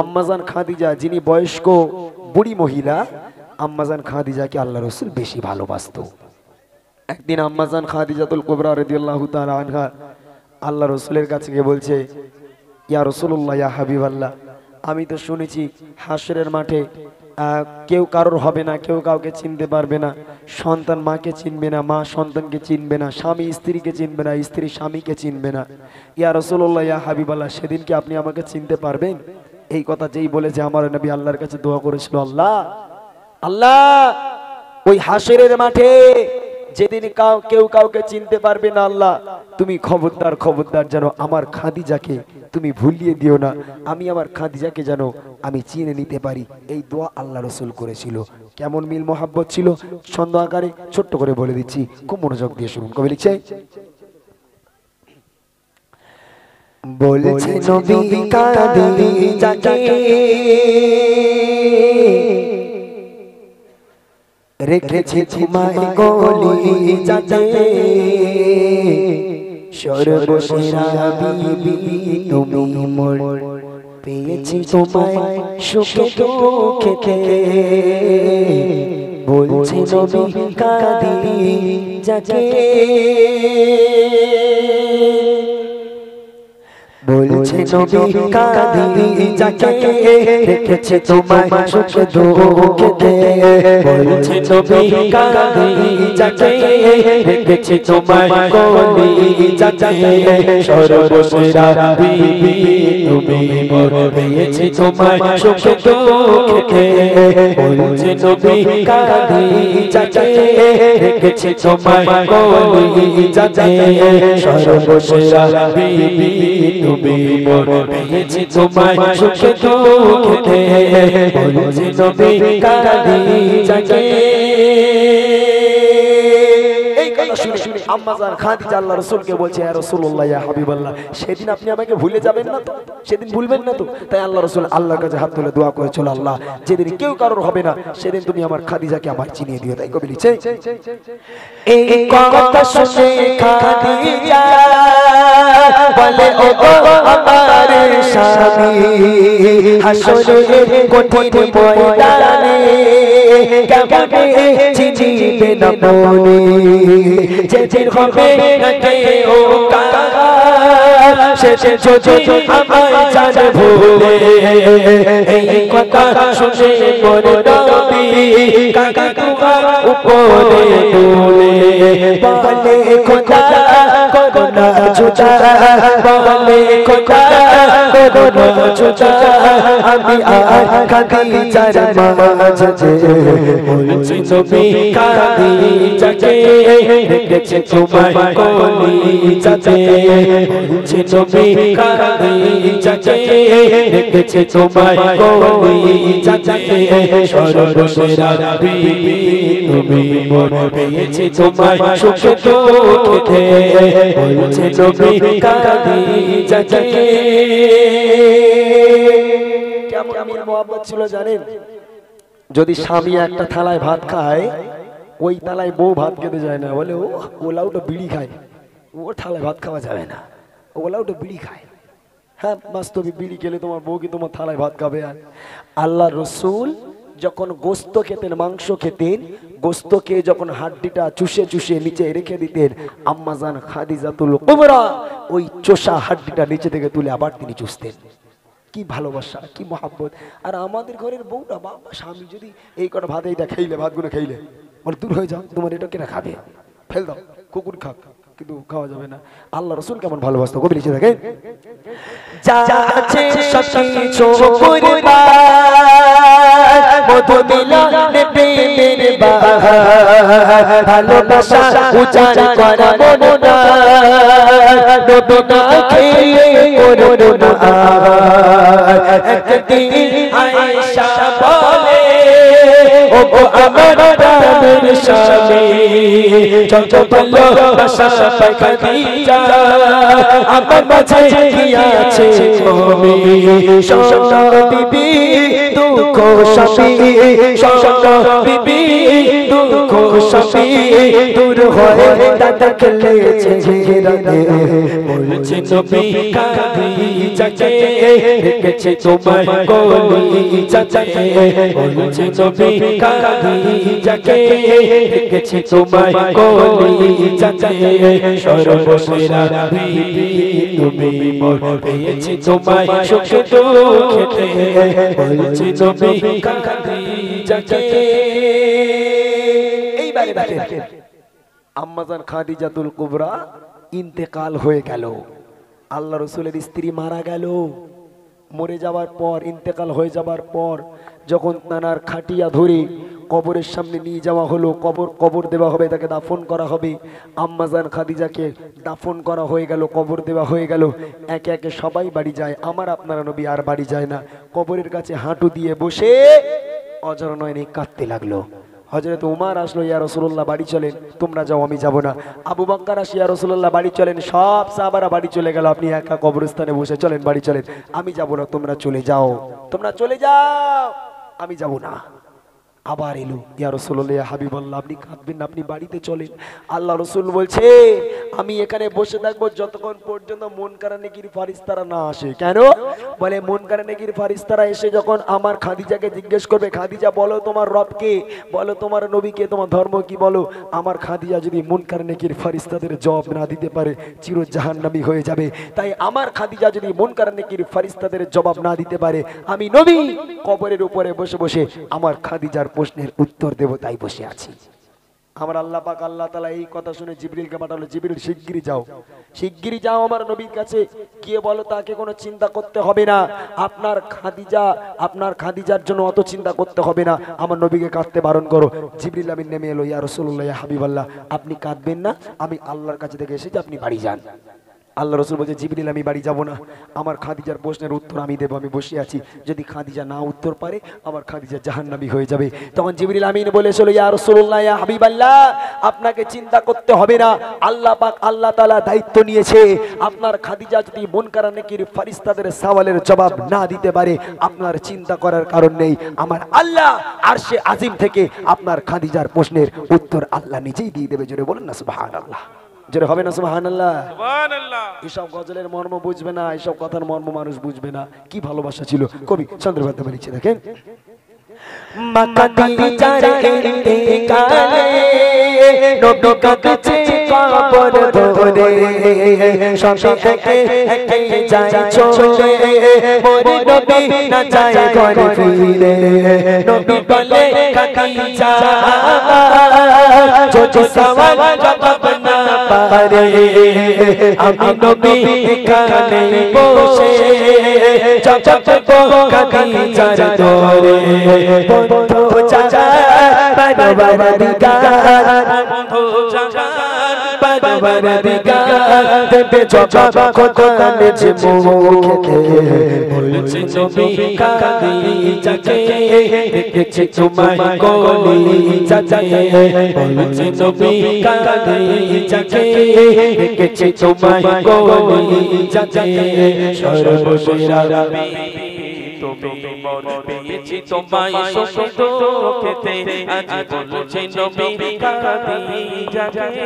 আম্মাজান খাদিজা যিনি বয়স্ক বুড়ি মহিলা, আম্মাজান খাদিজাকে আল্লাহ রসুল বেশি ভালোবাসতো। একদিন আম্মাজান খাদিজাতুল কুবরা রাদিয়াল্লাহু তাআলা আনহা আল্লাহ রসুলের কাছে গিয়ে বলছে, ইয়া রাসূলুল্লাহ, ইয়া হাবিবাল্লাহ, আমি তো শুনেছি হাসরের মাঠে কেউ কারোর হবে না, কেউ কাউকে চিনতে পারবে না, সন্তান মাকে চিনবে না, মা সন্তানকে চিনবে না, স্বামী স্ত্রীকে চিনবে না, স্ত্রী স্বামীকে চিনবে না। ইয়া রাসূলুল্লাহ, ইয়া হাবিবাল্লাহ, সেদিন কি আপনি আমাকে চিনতে পারবেন? এই কথা যেই বলেছে আমার নবী আল্লাহর কাছে দোয়া করেছিল, আল্লাহ আল্লাহ ওই হাসরের মাঠে যেদিন কেউ কাউকে চিনতে পারবে না, আল্লাহ তুমি খবরদার খবরদার যেন আমার খাদিজাকে তুমি ভুলিয়ে দিও না, আমি আমার খাদিজাকে যেন আমি চিনে নিতে পারি। এই দোয়া আল্লাহ রসুল করেছিল। কেমন মিল মোহাব্বত ছিল ছন্দ আকারে ছোট্ট করে বলে দিচ্ছি, খুব মনোযোগ দিয়ে শুনুন। কবি লিখছে, বলেছে নবী খাদিজাকে রেখেছি তোমায় কলিজাতে, সর্বসেরা বিবি তুমি মোর, পেয়েছি তোমায় সুখে দুঃখে, বলছে নবী খাদিজাকে, বলছে নবী খাদিজাকে রেখেছি তোমায় সুখে দুঃখে, বলছে নবী খাদিজাকে রেখেছি তোমায় কলিজাতে, সর্বসেরা বিবি তুমি মোর, পেয়েছি তোমায় সুখে দুঃখে, বলছে নবী খাদিজাকে রেখেছি তোমায় কলিজাতে, সর্বসেরা বিবি তুমি মোর, পেয়েছি তোমায় সুখে দুঃখে, বলছে নবী খাদিজাকে। এই কথা শুনে আম্মাজান খাদিজা আল্লাহ রাসূলকে বলছে, ইয়া রাসূলুল্লাহ, ইয়া হাবিবাল্লাহ, সেদিন আপনি আমাকে ভুলে যাবেন না তো? সেদিন ভুলবেন না তো? তাই আল্লাহ রাসূল আল্লাহর কাছে হাত তুলে দোয়া করেছিল, আল্লাহ যেদিন কেউ কারোর হবে না সেদিন তুমি আমার খাদিজাকে আমার চিনিয়ে দিও। তাই কবি লিখছে, এই কথা শুনে খাদিজা বলে, ও আমার স্বামী, হাসরের কঠিন ময়দানে কেমনে চিনিবে না মনে, যেদিন হবে না কেউ কার, সে যদি আমায় জানে ভুলে, এই কথা শুনে মোর নবী কাকা তোমার উপরে তোলে, বলে খোদা করোনা জুজা, বলে খোদা করোনা জুজা, আমি আর খাদিজার মাঝে, বলছে নবী খাদিজাকে রেখেছি তোমায় কলিজাতে, বলছে নবী খাদিজাকে রেখেছি তোমায় কলিজাতে, সর্বসেরা বিবি তুমি মোর, পেয়েছি তোমায় সুখে দুঃখে, বলছে নবী খাদিজাকে। কেমন মিল মোহাব্বত ছিল জানেন? যদি স্বামী একটা থালায় ভাত খায়, ওই থালায় বউ ভাত খেতে যায় না, বলে ওলা ওটা বিড়ি খায়, ওর থালায় ভাত খাওয়া যাবে না, ওলা ওটা বিড়ি খায়। হ্যাঁ বাস্তবে বিড়ি খেলে তোমার বউ কি তোমার থালায় ভাত খাবে? আর আল্লাহ রসুল যখন গোস্ত খেতেন, মাংস খেতেন, গোস্তকে যখন হাড্ডিটা চুষে চুষে নিচে রেখে দিতেন, আম্মাজান খাদিজাতুল কুবরা ওই চোষা হাড্ডিটা নিচে থেকে তুলে আবার তিনি চুষতেন। কি ভালোবাসা, কি মহাব্বত। আর আমাদের ঘরের বউটা, বাবা স্বামী যদি এই কটা ভাত, এইটা খাইলে, ভাতগুলো খাইলে বলে দূর হয়ে যাও, তোমার এটা কেনা খাবে, ফেল দাও, কুকুর খাক, কিন্তু খাওয়া যাবে না। আল্লাহ রসুল কেমন ভালোবাসতো, কবি লিখে দেখেন, যা আছে সবকিছু কুরবান, মধু মিলনে প্রেমের বাহার, ভালোবাসা উজাড় করা মনটা, নবী না খেয়ে করো না আহার। একদিন আয়েশা বলে, ও গো আমার প্রাণের স্বামী যত ভালোবাসা পাই খাদিজা আমার মাঝে কি আছে কমি শোনো বিবি দুঃখ স্বামী শোনো বিবি দুঃখ স্বামী দূর হয়ে দাদা খেলেছে রাতে বলছে নবী খাদিজাকে রেখেছে তোমার কলিজাতে বলছে নবী খাদিজাকে রেখেছে তোমার কলিজাতে সর্বসেরা বিবি তুমি মোর পেয়েছে তোমার সুখে দুঃখেতে বলছে নবী খাদিজাকে। এইবারে দেখেন আম্মাজান খাদিজাতুল কুবরা ইন্তেকাল হয়ে গেল, আল্লাহ রসুলের স্ত্রী মারা গেল। মরে যাওয়ার পর, ইন্তেকাল হয়ে যাবার পর যখন তানার খাটিয়া ধরে কবরের সামনে নিয়ে যাওয়া হলো, কবর দেওয়া হবে, তাকে দাফন করা হবে। আম্মাজান খাদিজাকে দাফন করা হয়ে গেল, কবর দেওয়া হয়ে গেল। একে একে সবাই বাড়ি যায়, আমার আপনারা নবী আর বাড়ি যায় না। কবরের কাছে হাঁটু দিয়ে বসে অজর নয়নে কাঁদতে লাগলো। হযরত উমর আসলো, ইয়া রাসূলুল্লাহ বাড়ি চলেন, তোমরা যাও আমি যাব না। আবু বকর আসি, ইয়া রাসূলুল্লাহ বাড়ি চলেন, সব সাহাবারা বাড়ি চলে গেল, আপনি একা কবরস্থানে বসে চলেন, বাড়ি চলেন। আমি যাব না, তোমরা চলে যাও, তোমরা চলে যাও, আমি যাব না। আবার এলো, ইয়া রাসূলুল্লাহ ইয়া হাবিবাল্লাহ আপনি কাঁদবেন না, আপনি বাড়িতে চলেন। আল্লাহ রাসূল বলছে আমি এখানে বসে থাকবো যতক্ষণ পর্যন্ত মুনকার নেকির ফারিস্তারা না আসে। কেন বলে, মুনকার নেকির ফারিস্তারা এসে যখন আমার খাদিজাকে জিজ্ঞেস করবে, খাদিজা বলো তোমার রব কে, বলো তোমার নবী কে, তোমার ধর্ম কি বলো, আমার খাদিজা যদি মুনকার নেকির ফারিস্তাদের জবাব না দিতে পারে চির জাহান্নামী হয়ে যাবে। তাই আমার খাদিজা যদি মুনকার নেকির ফারিস্তাদের জবাব না দিতে পারে, আমি নবী কবরের উপরে বসে বসে আমার খাদিজার প্রশ্নের উত্তর দেব, তাই বসে আছি। আমার আল্লাহ পাক আল্লাহ তাআলা এই কথা শুনে জিবরিলকে পাঠালো, জিবরিল শিগগিরই যাও আমার নবীর কাছে গিয়ে বলো তাকে কোনো চিন্তা করতে হবে না, আপনার খাদিজার জন্য অত চিন্তা করতে হবে না, আমার নবীকে কাঁদতে বারণ করো। জিবরিল আমিন নেমে এলো, ইয়া রাসূলুল্লাহ ইয়া হাবিবাল্লাহ আপনি কাঁদবেন না, আমি আল্লাহর কাছে থেকে এসেছি, আপনি বাড়ি যান। আল্লাহ রসুল বলছে, জিবরিল আমি বাড়ি যাব না, আমার খাদিজার প্রশ্নের উত্তর আমি দেবো, আমি বসে আছি, যদি খাদিজা না উত্তর পারে আমার খাদিজা জাহান্নামী হয়ে যাবে। তখন জিবরিল আমিন বলেছিল, ইয়া রাসূলুল্লাহ ইয়া হাবিবাল্লাহ আপনাকে চিন্তা করতে হবে না, আল্লাহ পাক আল্লাহ তাআলা দায়িত্ব নিয়েছে, আপনার খাদিজা যদি মুনকার নেকির ফারিস্তাদের সওয়ালের জবাব না দিতে পারে আপনার চিন্তা করার কারণ নেই, আমার আল্লাহ আরশে আজিম থেকে আপনার খাদিজার প্রশ্নের উত্তর আল্লাহ নিজেই দিয়ে দেবে। জোরে বলেন না সুবহানাল্লাহ, জোরে হবে না সুবহানাল্লাহ। এসব গজলের মর্ম বুঝবে না, এসব কথার মর্ম মানুষ বুঝবে না। কি ভালোবাসা ছিল, কবি চন্দ্রবাদ্য লিখছে, দেখেন আমি নবী এখানে বসে চাচা খাদিজার দরে বন্ধু চাচা পারবার দিগার বন্ধু চাচা পারবার দিগার দেবে জবাব কোরআনে যে মুখে বলছে নবী খাদিজাকে রেখেছে তোমার কলিজাতে বলছে নবী খাদিজাকে রেখেছে তোমার কলিজাতে সর্বসেরা তুমি মোর পেয়েছি তোমায় সুখ দুঃখেতে আজ বলছে নবী খাদিজাকে